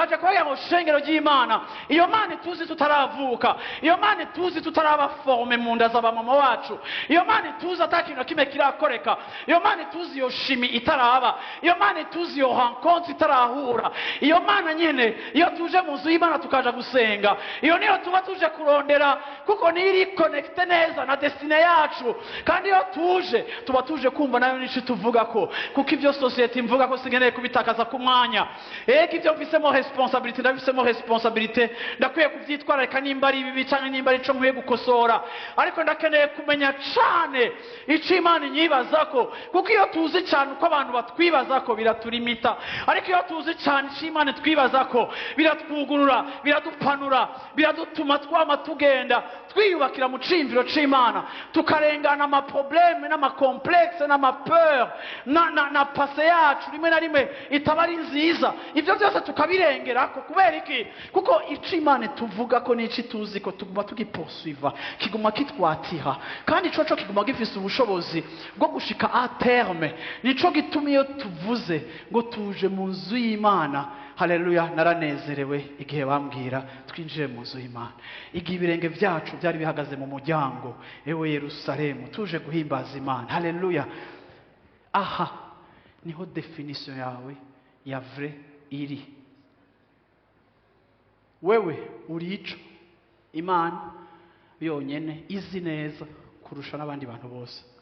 ndaje kubagira ngo shengero ry'Imana, iyo Mana tuzi tutaravuka, iyo Mana tuzi tutaraba forme mu nda z'abamama wacu, iyo Mana tuzi atakintu na kimwe kirakoreka, iyo Mana tuzi iyo shimi itaraba, iyo Mana tuzi iyo rencontre itarahura, iyo Mana nyene iyo tuje mu nzu y'Imana tukaja gusenga, iyo niyo tuba tuje kurondera, kuko niri connecte neza na destiny yacu. Kandi iyo tuje tuba tuje kumva nayo nishi tuvuga ko, kuko ibyo society mvuga ko singeneye kubitakaza ku mwanya. Ibyo mfisemo responsabilité, ndabifisemo responsabilité, ndakwiye kuvyitwararika nimba ari bibi cyangwa nimba ari ico nkwiye gukosora, ariko ndakeneye kumenya cyane ico Imana inyibazako, kuko iyo tuzi cyane uko abantu batwibazako biraturimita, ariko iyo tuzi cyane ico Imana twibazako biratwugurura, biradupanura, biradutuma twama tugenda twiyubakira mu cimviro c'Imana, tukarengana ama problème n'ama complexe n'ama peur na passé yacu rimwe na rimwe itabari nziza. Ibyo byose tukabirengerako. Kubera iki? Kuko ico Imana tuvuga ko n'ici tuzi ko tuguma tugipoursuivre, kiguma kitwatira, kandi ico kiguma gifise ubushobozi bwo gushika a terme. Nico gituma iyo tuvuze ngo tuje mu nzu y'Imana, haleluya, naranezerewe igihe bambwira twinjire mu nzu y'Imana, igihe ibirenge byacu byari bihagaze mu muryango, ewe Yerusalemu, tuje guhimbaza Imana, haleluya. Aha niho definition yawe ya vrai iri. Wewe uri ico Imana yonyene izi neza kurusha n'abandi bantu bose.